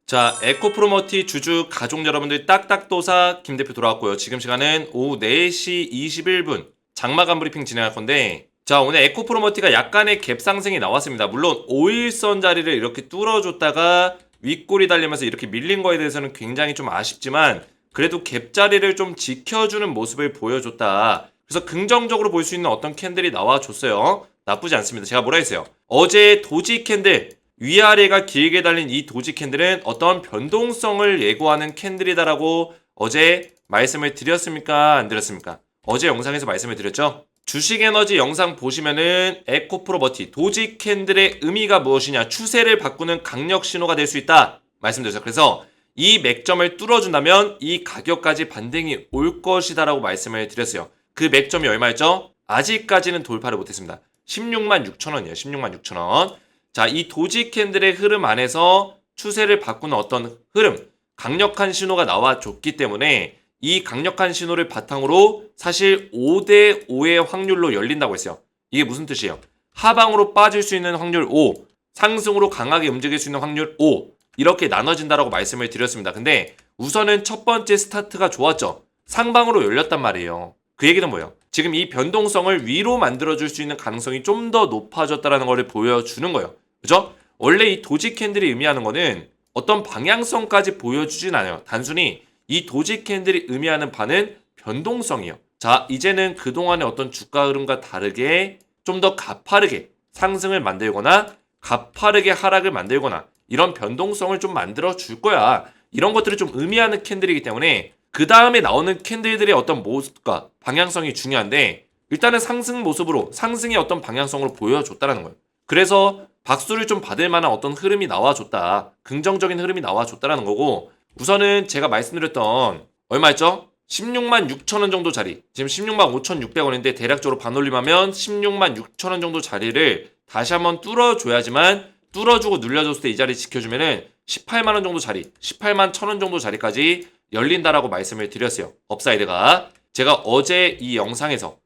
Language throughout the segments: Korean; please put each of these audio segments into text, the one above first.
자, 에코프로머티 주주 가족 여러분들 딱딱도사 김 대표 돌아왔고요. 지금 시간은 오후 4시 21분 장마감 브리핑 진행할 건데, 자, 오늘 에코프로머티가 약간의 갭 상승이 나왔습니다. 물론 5일선 자리를 이렇게 뚫어줬다가 윗골이 달리면서 이렇게 밀린 거에 대해서는 굉장히 좀 아쉽지만, 그래도 갭 자리를 좀 지켜주는 모습을 보여줬다. 그래서 긍정적으로 볼 수 있는 어떤 캔들이 나와줬어요. 나쁘지 않습니다. 제가 뭐라 했어요? 어제 도지 캔들, 위아래가 길게 달린 이 도지 캔들은 어떤 변동성을 예고하는 캔들이다라고 어제 말씀을 드렸습니까? 안 드렸습니까? 어제 영상에서 말씀을 드렸죠? 주식에너지 영상 보시면은 에코프로머티 도지 캔들의 의미가 무엇이냐, 추세를 바꾸는 강력 신호가 될 수 있다 말씀드렸어요. 그래서 이 맥점을 뚫어준다면 이 가격까지 반등이 올 것이다라고 말씀을 드렸어요. 그 맥점이 얼마였죠? 아직까지는 돌파를 못했습니다. 16만 6천 원이에요. 16만 6천 원. 자, 이 도지 캔들의 흐름 안에서 추세를 바꾸는 어떤 흐름, 강력한 신호가 나와줬기 때문에 이 강력한 신호를 바탕으로 사실 5대5의 확률로 열린다고 했어요. 이게 무슨 뜻이에요? 하방으로 빠질 수 있는 확률 5, 상승으로 강하게 움직일 수 있는 확률 5, 이렇게 나눠진다라고 말씀을 드렸습니다. 근데 우선은 첫 번째 스타트가 좋았죠. 상방으로 열렸단 말이에요. 그 얘기는 뭐예요? 지금 이 변동성을 위로 만들어줄 수 있는 가능성이 좀 더 높아졌다는 것을 보여주는 거예요. 그죠? 원래 이 도지 캔들이 의미하는 거는 어떤 방향성까지 보여주진 않아요. 단순히 이 도지 캔들이 의미하는 바는 변동성이에요. 자, 이제는 그동안의 어떤 주가 흐름과 다르게 좀 더 가파르게 상승을 만들거나 가파르게 하락을 만들거나 이런 변동성을 좀 만들어 줄 거야. 이런 것들을 좀 의미하는 캔들이기 때문에 그 다음에 나오는 캔들들의 어떤 모습과 방향성이 중요한데, 일단은 상승 모습으로 상승의 어떤 방향성으로 보여줬다는 거예요. 그래서 박수를 좀 받을 만한 어떤 흐름이 나와줬다. 긍정적인 흐름이 나와줬다는 거고, 우선은 제가 말씀드렸던 얼마였죠? 16만 6천 원 정도 자리, 지금 16만 5,600원인데 대략적으로 반올림하면 16만 6천 원 정도 자리를 다시 한번 뚫어줘야지만, 뚫어주고 눌려줬을 때 이 자리 지켜주면은 18만 원 정도 자리, 18만 1천 원 정도 자리까지 열린다라고 말씀을 드렸어요. 업사이드가. 제가 어제 영상에서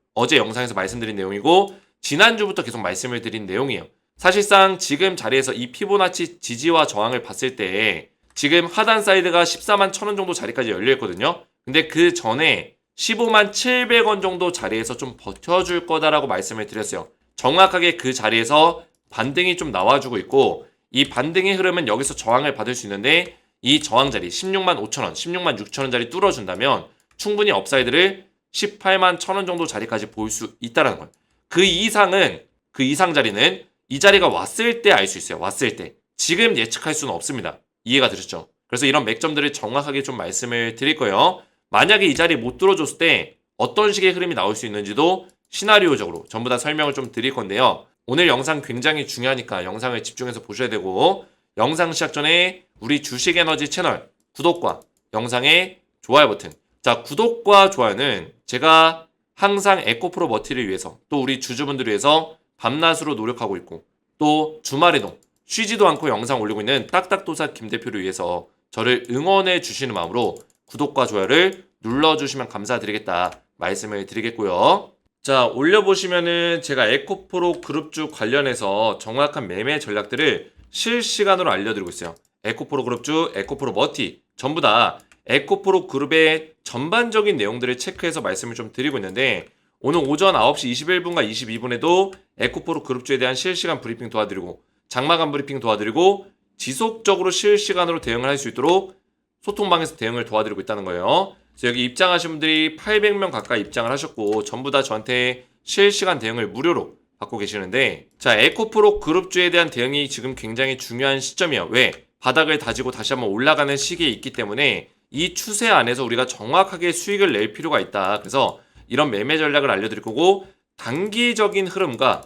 말씀드린 내용이고, 지난주부터 계속 말씀을 드린 내용이에요. 사실상 지금 자리에서 이 피보나치 지지와 저항을 봤을 때 지금 하단 사이드가 14만 1천 원 정도 자리까지 열려있거든요. 근데 그 전에 15만 700원 정도 자리에서 좀 버텨줄 거다라고 말씀을 드렸어요. 정확하게 그 자리에서 반등이 좀 나와주고 있고, 이 반등의 흐름은 여기서 저항을 받을 수 있는데, 이 저항 자리 16만 5천 원, 16만 6천 원 자리 뚫어준다면 충분히 업사이드를 18만 1천 원 정도 자리까지 볼 수 있다는 거예요. 그 이상 자리는 이 자리가 왔을 때 알 수 있어요. 왔을 때. 지금 예측할 수는 없습니다. 이해가 되셨죠? 그래서 이런 맥점들을 정확하게 좀 말씀을 드릴 거예요. 만약에 이 자리 못 뚫어줬을 때 어떤 식의 흐름이 나올 수 있는지도 시나리오적으로 전부 다 설명을 좀 드릴 건데요. 오늘 영상 굉장히 중요하니까 영상을 집중해서 보셔야 되고, 영상 시작 전에 우리 주식에너지 채널 구독과 영상의 좋아요 버튼. 자, 구독과 좋아요는 제가 항상 에코프로머티를 위해서, 또 우리 주주분들을 위해서 밤낮으로 노력하고 있고, 또 주말에도 쉬지도 않고 영상 올리고 있는 딱딱도사 김 대표를 위해서 저를 응원해 주시는 마음으로 구독과 좋아요를 눌러주시면 감사드리겠다 말씀을 드리겠고요. 자, 올려보시면은 제가 에코프로 그룹주 관련해서 정확한 매매 전략들을 실시간으로 알려드리고 있어요. 에코프로 그룹주, 에코프로 머티 전부 다 에코프로 그룹의 전반적인 내용들을 체크해서 말씀을 좀 드리고 있는데, 오늘 오전 9시 21분과 22분에도 에코프로 그룹주에 대한 실시간 브리핑 도와드리고, 장마감 브리핑 도와드리고, 지속적으로 실시간으로 대응을 할 수 있도록 소통방에서 대응을 도와드리고 있다는 거예요. 그래서 여기 입장하신 분들이 800명 가까이 입장을 하셨고, 전부 다 저한테 실시간 대응을 무료로 받고 계시는데, 자, 에코프로 그룹주에 대한 대응이 지금 굉장히 중요한 시점이에요. 왜? 바닥을 다지고 다시 한번 올라가는 시기에 있기 때문에 이 추세 안에서 우리가 정확하게 수익을 낼 필요가 있다. 그래서 이런 매매 전략을 알려드릴 거고, 단기적인 흐름과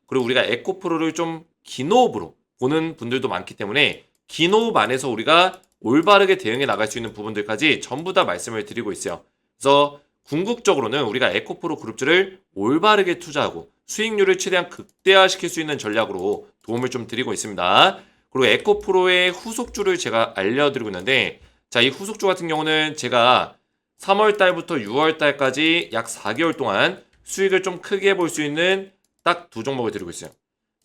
그리고 우리가 에코프로를 좀 긴호흡으로 보는 분들도 많기 때문에 긴호흡 안에서 우리가 올바르게 대응해 나갈 수 있는 부분들까지 전부 다 말씀을 드리고 있어요. 그래서 궁극적으로는 우리가 에코프로 그룹주를 올바르게 투자하고 수익률을 최대한 극대화시킬 수 있는 전략으로 도움을 좀 드리고 있습니다. 그리고 에코프로의 후속주를 제가 알려드리고 있는데, 자, 이 후속주 같은 경우는 제가 3월 달부터 6월 달까지 약 4개월 동안 수익을 좀 크게 볼 수 있는 딱 두 종목을 드리고 있어요.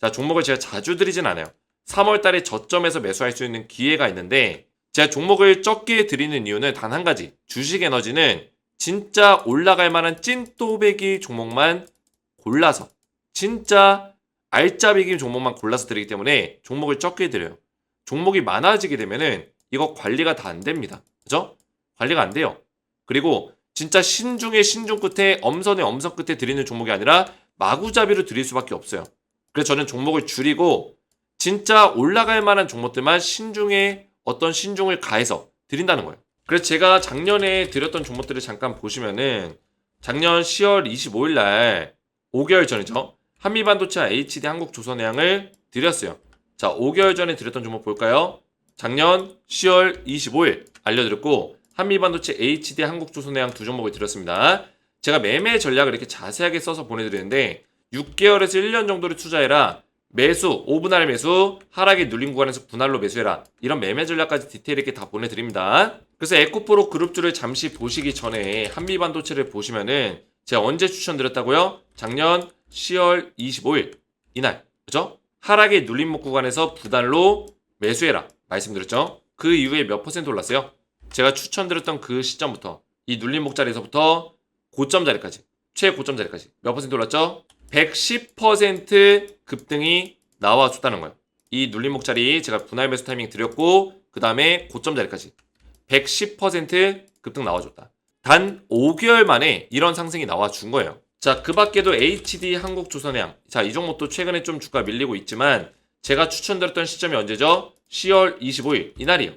자, 종목을 제가 자주 드리진 않아요. 3월 달에 저점에서 매수할 수 있는 기회가 있는데 제가 종목을 적게 드리는 이유는 단 한 가지. 주식에너지는 진짜 올라갈 만한 찐또배기 종목만 골라서 진짜 알짜배기 종목만 골라서 드리기 때문에 종목을 적게 드려요. 종목이 많아지게 되면은 이거 관리가 다 안 됩니다. 그죠? 관리가 안 돼요. 그리고 진짜 신중의 신중 끝에 엄선의 엄선 끝에 드리는 종목이 아니라 마구잡이로 드릴 수밖에 없어요. 그래서 저는 종목을 줄이고 진짜 올라갈 만한 종목들만 신중에 어떤 신중을 가해서 드린다는 거예요. 그래서 제가 작년에 드렸던 종목들을 잠깐 보시면은 작년 10월 25일 날 5개월 전이죠. 한미반도체 HD 한국조선해양을 드렸어요. 자, 5개월 전에 드렸던 종목 볼까요? 작년 10월 25일 알려드렸고 한미반도체 HD 한국조선해양 두 종목을 드렸습니다. 제가 매매 전략을 이렇게 자세하게 써서 보내드리는데 6개월에서 1년 정도를 투자해라. 매수, 5분할 매수, 하락에 눌린 구간에서 분할로 매수해라. 이런 매매 전략까지 디테일 있게 다 보내드립니다. 그래서 에코프로 그룹주를 잠시 보시기 전에 한미반도체를 보시면은 제가 언제 추천드렸다고요? 작년 10월 25일 이날, 그죠? 하락에 눌린 구간에서 분할로 매수해라 말씀드렸죠? 그 이후에 몇 퍼센트 올랐어요? 제가 추천드렸던 그 시점부터 이 눌림목 자리에서부터 고점 자리까지 최고점 자리까지 몇 퍼센트 올랐죠? 110% 급등이 나와줬다는 거예요. 이 눌림목 자리 제가 분할 매수 타이밍 드렸고 그 다음에 고점 자리까지 110% 급등 나와줬다. 단 5개월 만에 이런 상승이 나와준 거예요. 자, 그 밖에도 HD 한국조선해양. 자, 이 종목도 최근에 좀 주가 밀리고 있지만 제가 추천드렸던 시점이 언제죠? 10월 25일 이날이에요.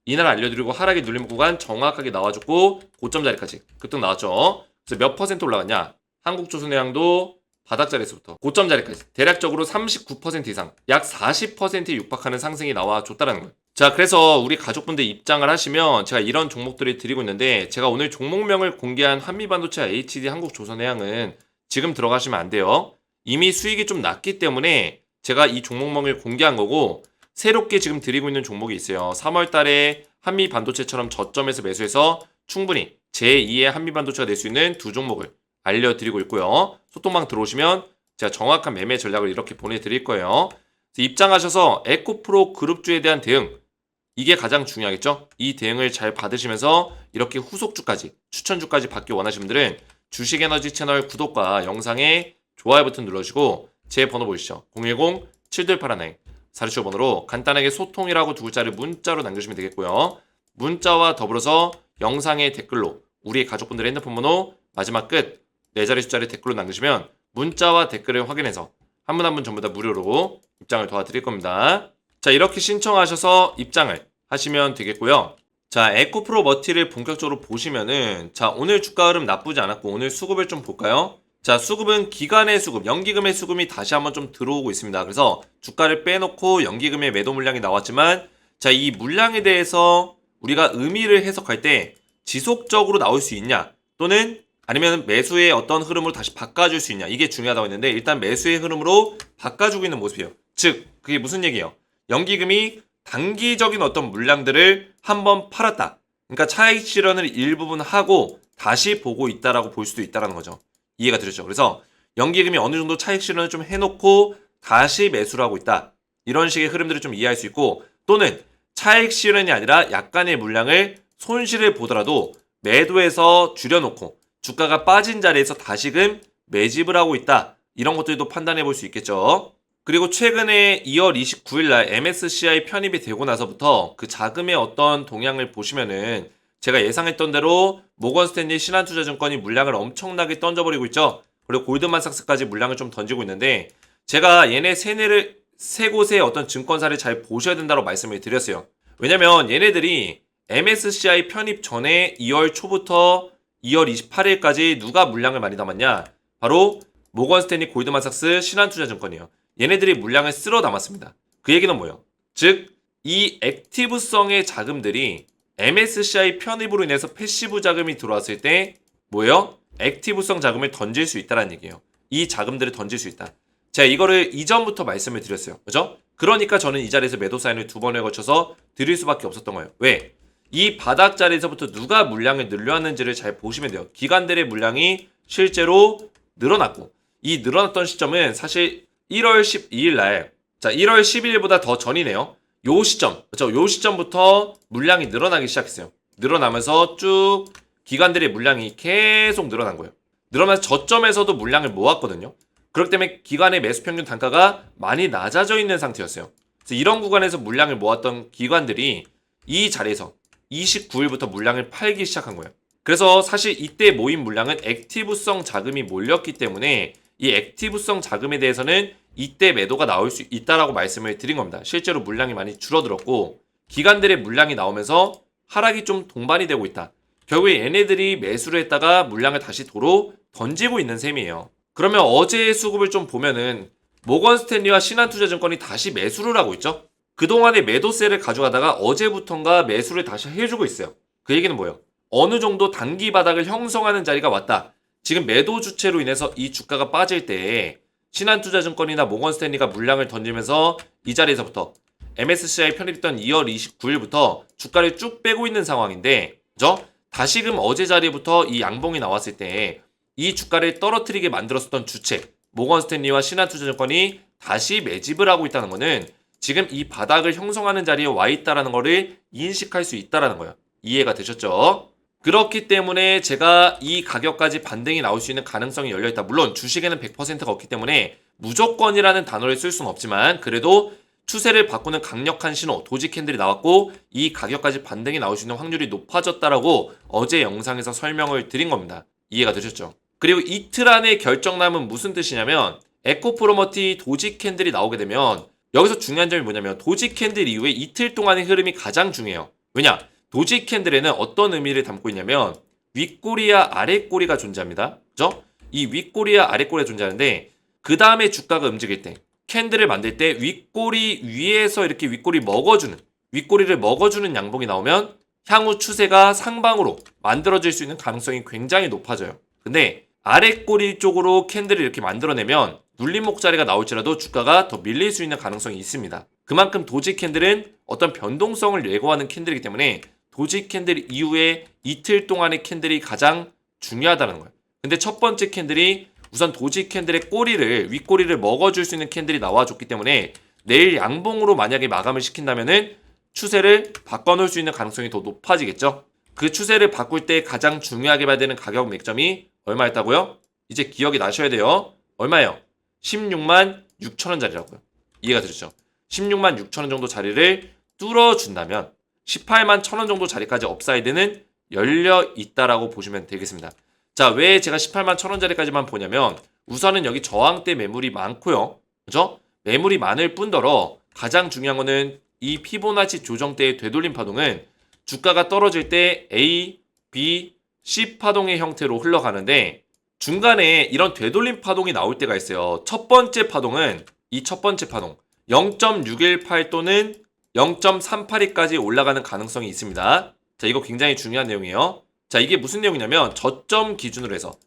이날 알려드리고 하락의 눌림 구간 정확하게 나와줬고 고점 자리까지 급등 나왔죠. 그래서 몇 퍼센트 올라갔냐? 한국조선해양도 바닥 자리에서부터 고점 자리까지 대략적으로 39% 이상 약 40%에 육박하는 상승이 나와줬다는 거예요. 자, 그래서 우리 가족분들 입장을 하시면 제가 이런 종목들을 드리고 있는데 제가 오늘 종목명을 공개한 한미반도체 HD 한국조선해양은 지금 들어가시면 안 돼요. 이미 수익이 좀 났기 때문에 제가 이 종목명을 공개한 거고 새롭게 지금 드리고 있는 종목이 있어요. 3월 달에 한미반도체처럼 저점에서 매수해서 충분히 제2의 한미반도체가 될 수 있는 두 종목을 알려드리고 있고요. 소통방 들어오시면 제가 정확한 매매 전략을 이렇게 보내드릴 거예요. 입장하셔서 에코프로 그룹주에 대한 대응 이게 가장 중요하겠죠? 이 대응을 잘 받으시면서 이렇게 후속주까지 추천주까지 받기 원하시는 분들은 주식에너지 채널 구독과 영상에 좋아요 버튼 눌러주시고 제 번호 보이시죠? 010-7281 사르쇼 번호로 간단하게 소통이라고 두 글자를 문자로 남겨주시면 되겠고요. 문자와 더불어서 영상의 댓글로 우리 가족분들의 핸드폰 번호 마지막 끝 4자리 숫자를 댓글로 남기시면 문자와 댓글을 확인해서 한 분 한 분 전부 다 무료로 입장을 도와드릴 겁니다. 자, 이렇게 신청하셔서 입장을 하시면 되겠고요. 자, 에코프로 머티를 본격적으로 보시면은 자, 오늘 주가 흐름 나쁘지 않았고 오늘 수급을 좀 볼까요? 자, 수급은 기간의 수급, 연기금의 수급이 다시 한번 좀 들어오고 있습니다. 그래서 주가를 빼놓고 연기금의 매도 물량이 나왔지만 자, 이 물량에 대해서 우리가 의미를 해석할 때 지속적으로 나올 수 있냐 또는 아니면 매수의 어떤 흐름으로 다시 바꿔줄 수 있냐 이게 중요하다고 했는데 일단 매수의 흐름으로 바꿔주고 있는 모습이에요. 즉 그게 무슨 얘기예요? 연기금이 단기적인 어떤 물량들을 한번 팔았다. 그러니까 차익 실현을 일부분 하고 다시 보고 있다라고 볼 수도 있다라는 거죠. 이해가 되셨죠? 그래서 연기금이 어느 정도 차익 실현을 좀 해놓고 다시 매수를 하고 있다. 이런 식의 흐름들을 좀 이해할 수 있고 또는 차익 실현이 아니라 약간의 물량을 손실을 보더라도 매도해서 줄여놓고 주가가 빠진 자리에서 다시금 매집을 하고 있다. 이런 것들도 판단해 볼 수 있겠죠. 그리고 최근에 2월 29일 날 MSCI 편입이 되고 나서부터 그 자금의 어떤 동향을 보시면은 제가 예상했던 대로 모건스탠리 신한투자증권이 물량을 엄청나게 던져버리고 있죠. 그리고 골드만삭스까지 물량을 좀 던지고 있는데 제가 얘네 세 곳의 어떤 증권사를 잘 보셔야 된다고 말씀을 드렸어요. 왜냐면 얘네들이 MSCI 편입 전에 2월 초부터 2월 28일까지 누가 물량을 많이 담았냐? 바로 모건스탠리 골드만삭스 신한투자증권이에요. 얘네들이 물량을 쓸어 담았습니다. 그 얘기는 뭐예요? 즉, 이 액티브성의 자금들이 MSCI 편입으로 인해서 패시브 자금이 들어왔을 때 뭐예요? 액티브성 자금을 던질 수 있다는 얘기예요. 이 자금들을 던질 수 있다. 제가 이거를 이전부터 말씀을 드렸어요. 그죠? 그러니까 저는 이 자리에서 매도 사인을 2번에 거쳐서 드릴 수밖에 없었던 거예요. 왜? 이 바닥 자리에서부터 누가 물량을 늘려왔는지를 잘 보시면 돼요. 기관들의 물량이 실제로 늘어났고 이 늘어났던 시점은 사실 1월 12일 날 자, 1월 12일보다 더 전이네요. 요 시점, 그렇죠? 요 시점부터 물량이 늘어나기 시작했어요. 늘어나면서 쭉 기관들의 물량이 계속 늘어난 거예요. 늘어나면서 저점에서도 물량을 모았거든요. 그렇기 때문에 기관의 매수 평균 단가가 많이 낮아져 있는 상태였어요. 그래서 이런 구간에서 물량을 모았던 기관들이 이 자리에서 29일부터 물량을 팔기 시작한 거예요. 그래서 사실 이때 모인 물량은 액티브성 자금이 몰렸기 때문에 이 액티브성 자금에 대해서는 이때 매도가 나올 수 있다라고 말씀을 드린 겁니다. 실제로 물량이 많이 줄어들었고 기관들의 물량이 나오면서 하락이 좀 동반이 되고 있다. 결국에 얘네들이 매수를 했다가 물량을 다시 도로 던지고 있는 셈이에요. 그러면 어제의 수급을 좀 보면은 모건스탠리와 신한투자증권이 다시 매수를 하고 있죠. 그동안의 매도세를 가져가다가 어제부턴가 매수를 다시 해주고 있어요. 그 얘기는 뭐예요? 어느 정도 단기 바닥을 형성하는 자리가 왔다. 지금 매도 주체로 인해서 이 주가가 빠질 때 신한투자증권이나 모건스탠리가 물량을 던지면서 이 자리에서부터 MSCI 편입했던 2월 29일부터 주가를 쭉 빼고 있는 상황인데, 그죠? 다시금 어제 자리부터 이 양봉이 나왔을 때 이 주가를 떨어뜨리게 만들었었던 주체 모건스탠리와 신한투자증권이 다시 매집을 하고 있다는 것은 지금 이 바닥을 형성하는 자리에 와 있다는 것을 인식할 수 있다는 거예요. 이해가 되셨죠? 그렇기 때문에 제가 이 가격까지 반등이 나올 수 있는 가능성이 열려있다. 물론 주식에는 100%가 없기 때문에 무조건이라는 단어를 쓸 수는 없지만 그래도 추세를 바꾸는 강력한 신호, 도지 캔들이 나왔고 이 가격까지 반등이 나올 수 있는 확률이 높아졌다라고 어제 영상에서 설명을 드린 겁니다. 이해가 되셨죠? 그리고 이틀 안에 결정남은 무슨 뜻이냐면 에코프로머티 도지 캔들이 나오게 되면 여기서 중요한 점이 뭐냐면 도지 캔들 이후에 이틀 동안의 흐름이 가장 중요해요. 왜냐? 도지 캔들에는 어떤 의미를 담고 있냐면 윗꼬리와 아랫꼬리가 존재합니다. 그죠? 이 윗꼬리와 아랫꼬리가 존재하는데 그 다음에 주가가 움직일 때 캔들을 만들 때 윗꼬리 위에서 이렇게 윗꼬리를 먹어주는 양봉이 나오면 향후 추세가 상방으로 만들어질 수 있는 가능성이 굉장히 높아져요. 근데 아랫꼬리 쪽으로 캔들을 이렇게 만들어내면 눌림목 자리가 나올지라도 주가가 더 밀릴 수 있는 가능성이 있습니다. 그만큼 도지 캔들은 어떤 변동성을 예고하는 캔들이기 때문에 도지 캔들 이후에 이틀 동안의 캔들이 가장 중요하다는 거예요. 근데 첫 번째 캔들이 우선 도지 캔들의 윗꼬리를 먹어줄 수 있는 캔들이 나와줬기 때문에 내일 양봉으로 만약에 마감을 시킨다면은 추세를 바꿔놓을 수 있는 가능성이 더 높아지겠죠. 그 추세를 바꿀 때 가장 중요하게 봐야 되는 가격 맥점이 얼마였다고요? 이제 기억이 나셔야 돼요. 얼마예요? 16만 6천원 자리라고요. 이해가 되셨죠? 16만 6천원 정도 자리를 뚫어준다면 18만 1천원 정도 자리까지 업사이드는 열려 있다라고 보시면 되겠습니다. 자, 왜 제가 18만 1천원 자리까지만 보냐면 우선은 여기 저항대 매물이 많고요. 그죠? 매물이 많을 뿐더러 가장 중요한 거는 이 피보나치 조정대의 되돌림 파동은 주가가 떨어질 때 A, B, C 파동의 형태로 흘러가는데 중간에 이런 되돌림 파동이 나올 때가 있어요. 첫 번째 파동은 이 첫 번째 파동 0.618 또는 0.382까지 올라가는 가능성이 있습니다. 자, 이거 굉장히 중요한 내용이에요. 자, 이게 무슨 내용이냐면 저점 기준으로 해서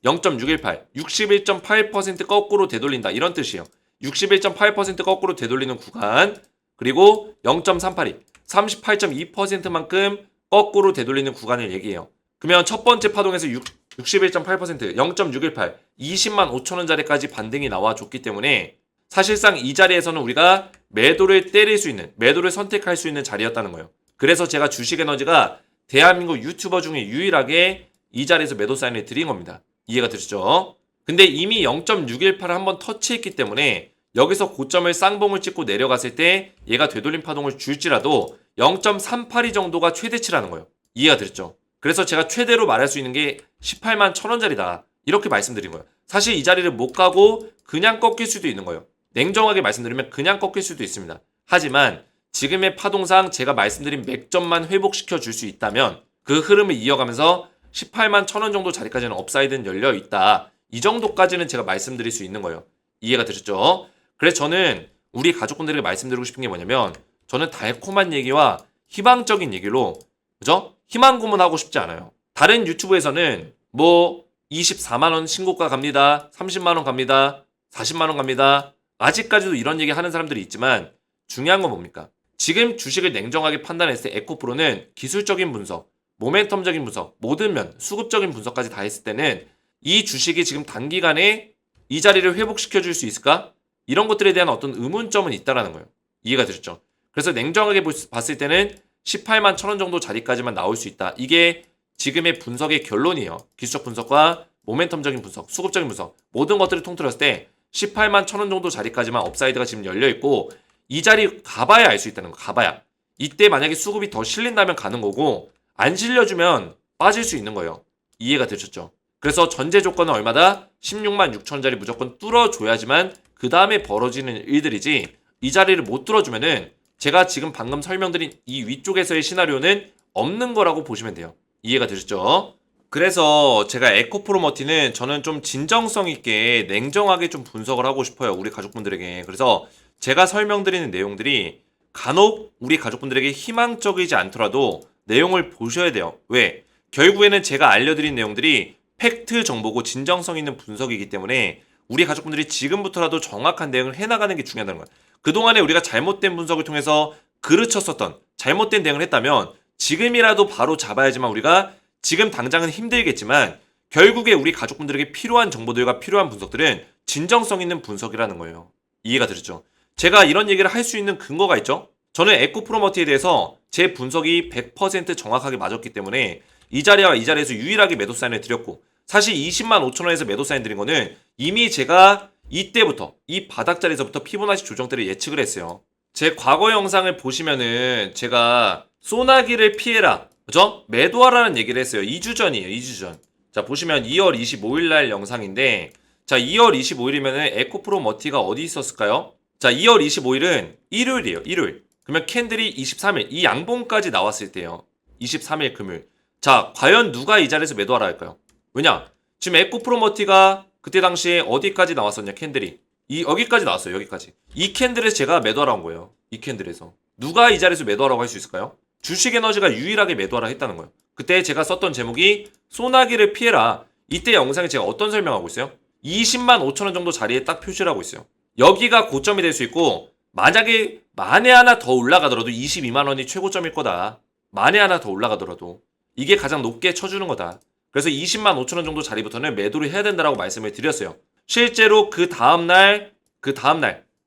0.618, 61.8% 거꾸로 되돌린다 이런 뜻이에요. 61.8% 거꾸로 되돌리는 구간 그리고 0.382, 38.2%만큼 거꾸로 되돌리는 구간을 얘기해요. 그러면 첫 번째 파동에서 61.8%, 0.618, 20만 5천원 자리까지 반등이 나와줬기 때문에 사실상 이 자리에서는 우리가 매도를 때릴 수 있는, 매도를 선택할 수 있는 자리였다는 거예요. 그래서 제가 주식에너지가 대한민국 유튜버 중에 유일하게 이 자리에서 매도 사인을 드린 겁니다. 이해가 되시죠? 근데 이미 0.618을 한번 터치했기 때문에 여기서 고점을 쌍봉을 찍고 내려갔을 때 얘가 되돌림 파동을 줄지라도 0.382 정도가 최대치라는 거예요. 이해가 되셨죠? 그래서 제가 최대로 말할 수 있는 게 18만 1천원짜리다. 이렇게 말씀드린 거예요. 사실 이 자리를 못 가고 그냥 꺾일 수도 있는 거예요. 냉정하게 말씀드리면 그냥 꺾일 수도 있습니다. 하지만 지금의 파동상 제가 말씀드린 맥점만 회복시켜 줄 수 있다면 그 흐름을 이어가면서 18만 1천원 정도 자리까지는 업사이드는 열려 있다. 이 정도까지는 제가 말씀드릴 수 있는 거예요. 이해가 되셨죠? 그래서 저는 우리 가족분들에게 말씀드리고 싶은 게 뭐냐면 저는 달콤한 얘기와 희망적인 얘기로 그죠? 희망 고문하고 싶지 않아요. 다른 유튜브에서는 뭐 24만원 신고가 갑니다. 30만원 갑니다. 40만원 갑니다. 아직까지도 이런 얘기 하는 사람들이 있지만 중요한 건 뭡니까? 지금 주식을 냉정하게 판단했을 때 에코프로는 기술적인 분석, 모멘텀적인 분석, 모든 면, 수급적인 분석까지 다 했을 때는 이 주식이 지금 단기간에 이 자리를 회복시켜 줄 수 있을까? 이런 것들에 대한 어떤 의문점은 있다라는 거예요. 이해가 되셨죠? 그래서 냉정하게 봤을 때는 18만 1,000원 정도 자리까지만 나올 수 있다. 이게 지금의 분석의 결론이에요. 기술적 분석과 모멘텀적인 분석, 수급적인 분석 모든 것들을 통틀었을 때 18만 1,000원 정도 자리까지만 업사이드가 지금 열려있고 이 자리 가봐야 알 수 있다는 거. 가봐야. 이때 만약에 수급이 더 실린다면 가는 거고 안 실려주면 빠질 수 있는 거예요. 이해가 되셨죠? 그래서 전제 조건은 얼마다? 16만 6천원짜리 무조건 뚫어줘야지만 그 다음에 벌어지는 일들이지 이 자리를 못 뚫어주면은 제가 지금 방금 설명드린 이 위쪽에서의 시나리오는 없는 거라고 보시면 돼요. 이해가 되셨죠? 그래서 제가 에코프로머티는 저는 좀 진정성 있게 냉정하게 좀 분석을 하고 싶어요. 우리 가족분들에게. 그래서 제가 설명드리는 내용들이 간혹 우리 가족분들에게 희망적이지 않더라도 내용을 보셔야 돼요. 왜? 결국에는 제가 알려드린 내용들이 팩트 정보고 진정성 있는 분석이기 때문에 우리 가족분들이 지금부터라도 정확한 대응을 해나가는 게 중요하다는 거예요. 그동안에 우리가 잘못된 분석을 통해서 그르쳤었던 잘못된 대응을 했다면 지금이라도 바로 잡아야지만 우리가 지금 당장은 힘들겠지만 결국에 우리 가족분들에게 필요한 정보들과 필요한 분석들은 진정성 있는 분석이라는 거예요. 이해가 되셨죠? 제가 이런 얘기를 할 수 있는 근거가 있죠? 저는 에코프로머티에 대해서 제 분석이 100% 정확하게 맞았기 때문에 이 자리와 이 자리에서 유일하게 매도 사인을 드렸고 사실 20만 5천원에서 매도 사인 드린 거는 이미 제가 이때부터 이 바닥자리에서부터 피보나치 조정대를 예측을 했어요. 제 과거 영상을 보시면은 제가 소나기를 피해라 그죠? 매도하라는 얘기를 했어요. 2주 전이에요. 2주 전. 자 보시면 2월 25일 날 영상인데 자 2월 25일이면은 에코프로머티가 어디 있었을까요? 자 2월 25일은 일요일이에요. 일요일. 그러면 캔들이 23일 이 양봉까지 나왔을 때요. 23일 금요일. 자 과연 누가 이 자리에서 매도하라 할까요? 왜냐? 지금 에코프로머티가 그때 당시에 어디까지 나왔었냐 캔들이 여기까지 나왔어요. 여기까지. 이 캔들에서 제가 매도하라 한 거예요. 이 캔들에서. 누가 이 자리에서 매도하라고 할 수 있을까요? 주식에너지가 유일하게 매도하라 했다는 거예요. 그때 제가 썼던 제목이 소나기를 피해라. 이때 영상에 제가 어떤 설명하고 있어요? 20만 5천원 정도 자리에 딱 표시를 하고 있어요. 여기가 고점이 될 수 있고 만약에 만에 하나 더 올라가더라도 22만원이 최고점일 거다. 만에 하나 더 올라가더라도 이게 가장 높게 쳐주는 거다. 그래서 20만 5천원 정도 자리부터는 매도를 해야 된다라고 말씀을 드렸어요. 실제로 그 다음날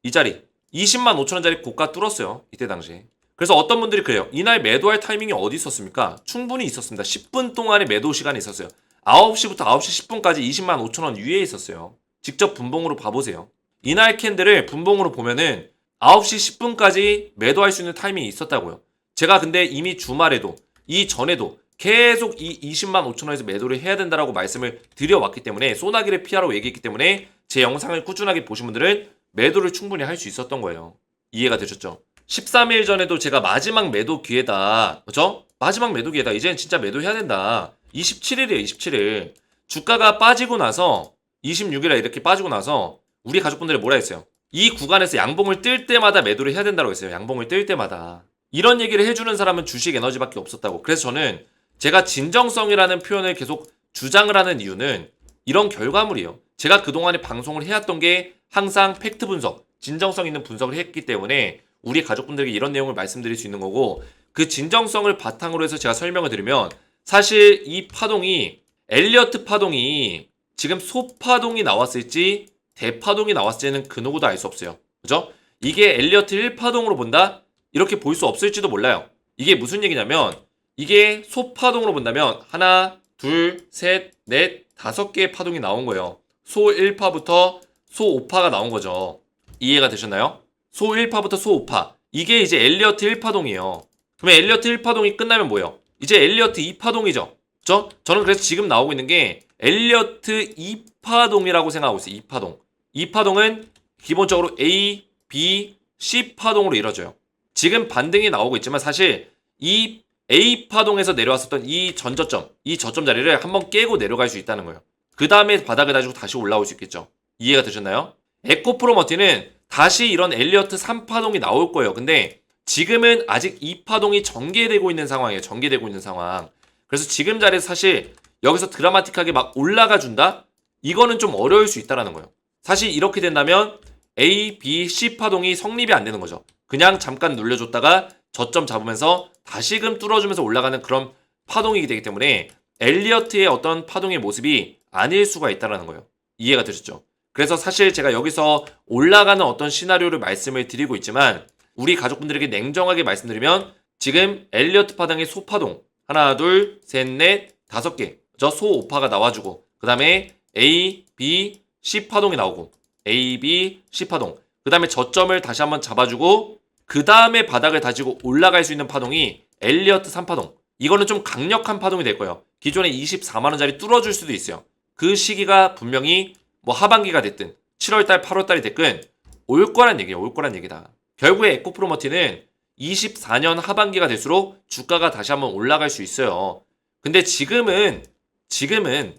이 자리 20만 5천원짜리 고가 뚫었어요. 이때 당시에. 그래서 어떤 분들이 그래요. 이날 매도할 타이밍이 어디 있었습니까? 충분히 있었습니다. 10분 동안의 매도 시간이 있었어요. 9시부터 9시 10분까지 20만 5천원 위에 있었어요. 직접 분봉으로 봐보세요. 이날 캔들을 분봉으로 보면은 9시 10분까지 매도할 수 있는 타이밍이 있었다고요. 제가 근데 이미 주말에도 이 전에도 계속 이 20만 5천원에서 매도를 해야 된다라고 말씀을 드려왔기 때문에 소나기를 피하라고 얘기했기 때문에 제 영상을 꾸준하게 보신 분들은 매도를 충분히 할 수 있었던 거예요. 이해가 되셨죠? 13일 전에도 제가 마지막 매도 기회다. 그죠? 마지막 매도 기회다. 이제는 진짜 매도해야 된다. 27일이에요. 27일. 주가가 빠지고 나서 26일에 이렇게 빠지고 나서 우리 가족분들이 뭐라 했어요? 이 구간에서 양봉을 뜰 때마다 매도를 해야 된다고 했어요. 양봉을 뜰 때마다. 이런 얘기를 해주는 사람은 주식 에너지밖에 없었다고. 그래서 저는 제가 진정성이라는 표현을 계속 주장을 하는 이유는 이런 결과물이에요. 제가 그동안에 방송을 해왔던 게 항상 팩트 분석, 진정성 있는 분석을 했기 때문에 우리 가족분들에게 이런 내용을 말씀드릴 수 있는 거고 그 진정성을 바탕으로 해서 제가 설명을 드리면 사실 이 파동이 엘리어트 파동이 지금 소파동이 나왔을지 대파동이 나왔을지는 그 누구도 알 수 없어요. 그죠? 이게 엘리어트 1파동으로 본다? 이렇게 볼 수 없을지도 몰라요. 이게 무슨 얘기냐면 이게 소파동으로 본다면 하나, 둘, 셋, 넷, 5개의 파동이 나온 거예요. 소 1파부터 소 5파가 나온 거죠. 이해가 되셨나요? 소 1파부터 소 5파. 이게 이제 엘리어트 1파동이에요. 그러면 엘리어트 1파동이 끝나면 뭐예요? 이제 엘리어트 2파동이죠. 그죠? 저는 그래서 지금 나오고 있는 게 엘리어트 2파동이라고 생각하고 있어요. 2파동. 2파동은 기본적으로 A, B, C 파동으로 이루어져요. 지금 반등이 나오고 있지만 사실 이 A 파동에서 내려왔었던 이 전저점, 이 저점 자리를 한번 깨고 내려갈 수 있다는 거예요. 그 다음에 바닥을 다지고 다시 올라올 수 있겠죠. 이해가 되셨나요? 에코프로머티는 다시 이런 엘리어트 3파동이 나올 거예요. 근데 지금은 아직 2파동이 전개되고 있는 상황이에요. 전개되고 있는 상황. 그래서 지금 자리에서 사실 여기서 드라마틱하게 막 올라가 준다? 이거는 좀 어려울 수 있다는 거예요. 사실 이렇게 된다면 A, B, C 파동이 성립이 안 되는 거죠. 그냥 잠깐 눌려줬다가 저점 잡으면서 다시금 뚫어주면서 올라가는 그런 파동이기 되기 때문에 엘리어트의 어떤 파동의 모습이 아닐 수가 있다는 거예요. 이해가 되셨죠? 그래서 사실 제가 여기서 올라가는 어떤 시나리오를 말씀을 드리고 있지만 우리 가족분들에게 냉정하게 말씀드리면 지금 엘리어트 파동의 소파동 하나 둘 셋 넷 다섯 개 저 소오파가 나와주고 그 다음에 A, B, C 파동이 나오고 A, B, C 파동 그 다음에 저점을 다시 한번 잡아주고 그 다음에 바닥을 다지고 올라갈 수 있는 파동이 엘리어트 3파동. 이거는 좀 강력한 파동이 될 거예요. 기존에 24만원짜리 뚫어줄 수도 있어요. 그 시기가 분명히 뭐 하반기가 됐든 7월달 8월달이 됐든 올 거란 얘기예요. 올 거란 얘기다. 결국에 에코프로머티는 24년 하반기가 될수록 주가가 다시 한번 올라갈 수 있어요. 근데 지금은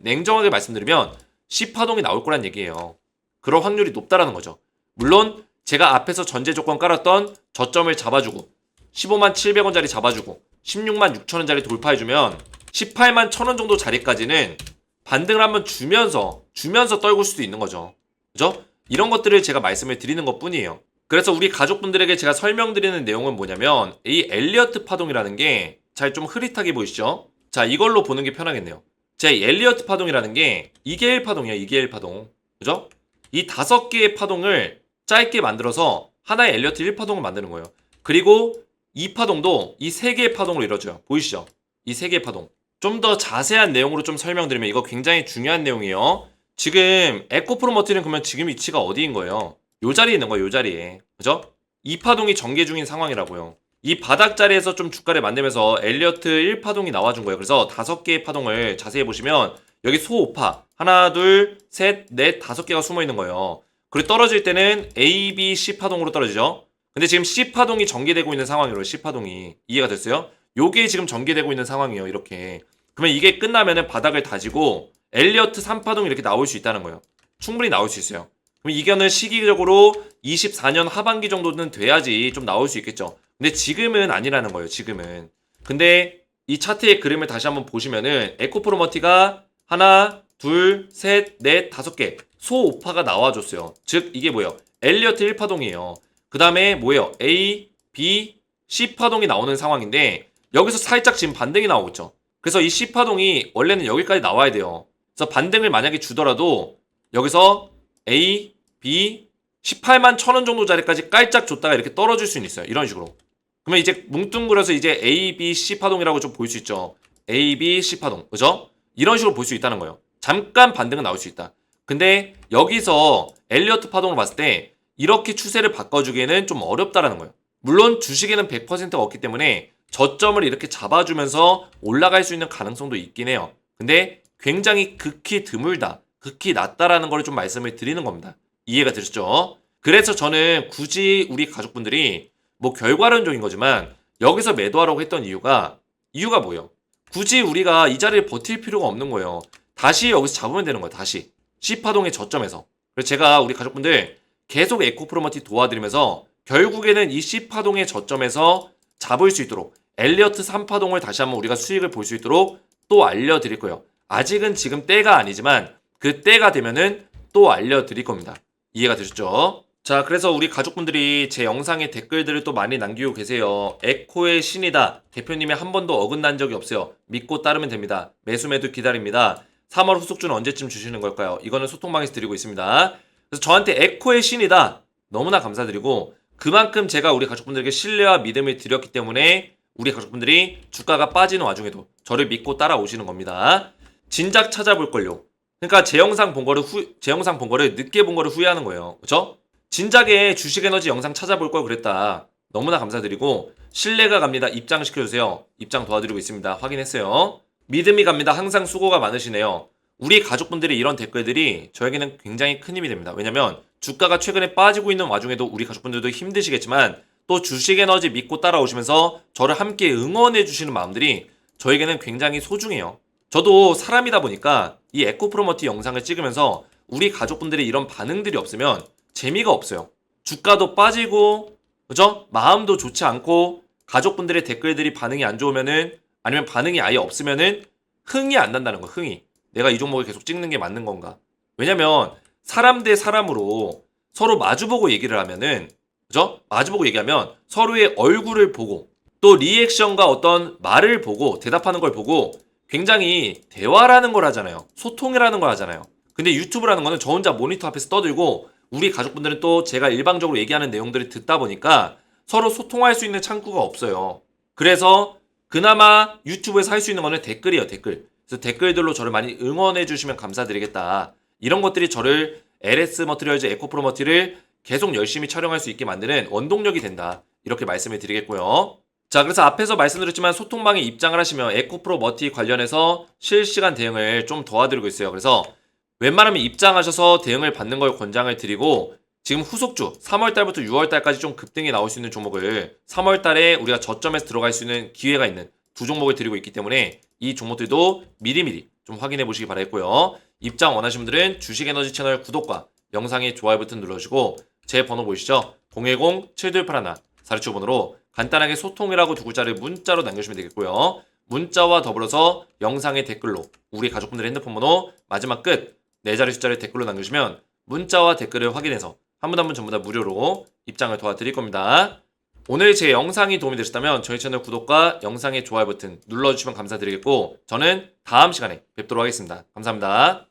냉정하게 말씀드리면 C파동이 나올 거란 얘기예요. 그럴 확률이 높다라는 거죠. 물론 제가 앞에서 전제 조건 깔았던 저점을 잡아주고 15만 700원짜리 잡아주고 16만 6천원짜리 돌파해주면 18만 1000원 정도 자리까지는 반등을 한번 주면서 떨굴 수도 있는 거죠. 그죠? 이런 것들을 제가 말씀을 드리는 것 뿐이에요. 그래서 우리 가족분들에게 제가 설명드리는 내용은 뭐냐면 이 엘리어트 파동이라는 게 잘 좀 흐릿하게 보이시죠? 자, 이걸로 보는 게 편하겠네요. 제 엘리어트 파동이라는 게 이게 1파동이에요. 이게 1파동. 그죠? 이 5개의 파동을 짧게 만들어서 하나의 엘리어트 1파동을 만드는 거예요. 그리고 이 파동도 이 3개의 파동으로 이루어져요. 보이시죠? 이 3개의 파동. 좀 더 자세한 내용으로 좀 설명드리면 이거 굉장히 중요한 내용이에요. 지금 에코프로머티는 그러면 지금 위치가 어디인 거예요? 요 자리에 있는 거예요. 요 자리에. 그죠? 이 파동이 전개 중인 상황이라고요. 이 바닥 자리에서 좀 주가를 만들면서 엘리어트 1파동이 나와준 거예요. 그래서 5개의 파동을 자세히 보시면 여기 소오파 하나 둘 셋 넷 5개가 숨어 있는 거예요. 그리고 떨어질 때는 A, B, C 파동으로 떨어지죠. 근데 지금 C 파동이 전개되고 있는 상황이에요. C 파동이 이해가 됐어요? 요게 지금 전개되고 있는 상황이에요. 이렇게. 그러면 이게 끝나면은 바닥을 다지고 엘리어트 3파동이 이렇게 나올 수 있다는 거예요. 충분히 나올 수 있어요. 그럼 이거는 시기적으로 24년 하반기 정도는 돼야지 좀 나올 수 있겠죠. 근데 지금은 아니라는 거예요. 지금은. 근데 이 차트의 그림을 다시 한번 보시면은 에코프로머티가 하나, 둘, 셋, 넷, 5개 소오파가 나와줬어요. 즉 이게 뭐예요? 엘리어트 1파동이에요. 그 다음에 뭐예요? A, B, C 파동이 나오는 상황인데 여기서 살짝 지금 반등이 나오고 있죠. 그래서 이 C 파동이 원래는 여기까지 나와야 돼요. 그래서 반등을 만약에 주더라도 여기서 A, B, 18만 1000원 정도 자리까지 깔짝 줬다가 이렇게 떨어질 수는 있어요. 이런 식으로. 그러면 이제 뭉뚱그려서 이제 A, B, C 파동이라고 좀 볼 수 있죠. A, B, C 파동. 그죠? 이런 식으로 볼 수 있다는 거예요. 잠깐 반등은 나올 수 있다. 근데 여기서 엘리어트 파동을 봤을 때 이렇게 추세를 바꿔주기에는 좀 어렵다라는 거예요. 물론 주식에는 100%가 없기 때문에 저점을 이렇게 잡아주면서 올라갈 수 있는 가능성도 있긴 해요. 근데 굉장히 극히 드물다. 극히 낮다라는 걸 좀 말씀을 드리는 겁니다. 이해가 되셨죠? 그래서 저는 굳이 우리 가족분들이 뭐 결과론적인 거지만 여기서 매도하라고 했던 이유가 뭐예요? 굳이 우리가 이 자리를 버틸 필요가 없는 거예요. 다시 여기서 잡으면 되는 거예요. 다시 C파동의 저점에서. 그래서 제가 우리 가족분들 계속 에코프로머티 도와드리면서 결국에는 이 C파동의 저점에서 잡을 수 있도록 엘리어트 3파동을 다시 한번 우리가 수익을 볼 수 있도록 또 알려드릴 거예요. 아직은 지금 때가 아니지만 그 때가 되면은 또 알려드릴 겁니다. 이해가 되셨죠? 자, 그래서 우리 가족분들이 제 영상에 댓글들을 또 많이 남기고 계세요. 에코의 신이다. 대표님이 한 번도 어긋난 적이 없어요. 믿고 따르면 됩니다. 매수매도 기다립니다. 3월 후속주는 언제쯤 주시는 걸까요? 이거는 소통방에서 드리고 있습니다. 그래서 저한테 에코의 신이다. 너무나 감사드리고 그만큼 제가 우리 가족분들에게 신뢰와 믿음을 드렸기 때문에 우리 가족분들이 주가가 빠지는 와중에도 저를 믿고 따라오시는 겁니다. 진작 찾아볼걸요. 그러니까 제 영상 본 거를 늦게 본 거를 후회하는 거예요. 그렇죠? 진작에 주식에너지 영상 찾아볼 걸 그랬다. 너무나 감사드리고 신뢰가 갑니다. 입장 시켜주세요. 입장 도와드리고 있습니다. 확인했어요. 믿음이 갑니다. 항상 수고가 많으시네요. 우리 가족분들의 이런 댓글들이 저에게는 굉장히 큰 힘이 됩니다. 왜냐면 주가가 최근에 빠지고 있는 와중에도 우리 가족분들도 힘드시겠지만 또 주식에너지 믿고 따라오시면서 저를 함께 응원해 주시는 마음들이 저에게는 굉장히 소중해요. 저도 사람이다 보니까 이 에코프로머티 영상을 찍으면서 우리 가족분들의 이런 반응들이 없으면 재미가 없어요. 주가도 빠지고, 그죠? 마음도 좋지 않고, 가족분들의 댓글들이 반응이 안 좋으면은, 아니면 반응이 아예 없으면은, 흥이 안 난다는 거야, 흥이. 내가 이 종목을 계속 찍는 게 맞는 건가? 왜냐면, 사람 대 사람으로 서로 마주보고 얘기를 하면은, 그죠? 마주보고 얘기하면 서로의 얼굴을 보고, 또 리액션과 어떤 말을 보고, 대답하는 걸 보고, 굉장히 대화라는 걸 하잖아요. 소통이라는 걸 하잖아요. 근데 유튜브라는 거는 저 혼자 모니터 앞에서 떠들고 우리 가족분들은 또 제가 일방적으로 얘기하는 내용들을 듣다 보니까 서로 소통할 수 있는 창구가 없어요. 그래서 그나마 유튜브에서 할 수 있는 거는 댓글이에요, 댓글. 그래서 댓글들로 저를 많이 응원해 주시면 감사드리겠다. 이런 것들이 저를 LS 머티리얼즈 에코프로 머티를 계속 열심히 촬영할 수 있게 만드는 원동력이 된다. 이렇게 말씀을 드리겠고요. 자, 그래서 앞에서 말씀드렸지만 소통방에 입장을 하시면 에코프로 머티 관련해서 실시간 대응을 좀 도와드리고 있어요. 그래서 웬만하면 입장하셔서 대응을 받는 걸 권장을 드리고 지금 후속주 3월달부터 6월달까지 좀 급등이 나올 수 있는 종목을 3월달에 우리가 저점에서 들어갈 수 있는 기회가 있는 두 종목을 드리고 있기 때문에 이 종목들도 미리미리 좀 확인해 보시기 바라겠고요. 입장 원하시는 분들은 주식에너지 채널 구독과 영상에 좋아요 버튼 눌러주시고 제 번호 보이시죠? 010-7281-467번호로 간단하게 소통이라고 두 글자를 문자로 남겨주시면 되겠고요. 문자와 더불어서 영상의 댓글로 우리 가족분들의 핸드폰 번호 마지막 끝 4자리 숫자를 댓글로 남겨주시면 문자와 댓글을 확인해서 한 분 한 분 전부 다 무료로 입장을 도와드릴 겁니다. 오늘 제 영상이 도움이 되셨다면 저희 채널 구독과 영상의 좋아요 버튼 눌러주시면 감사드리겠고 저는 다음 시간에 뵙도록 하겠습니다. 감사합니다.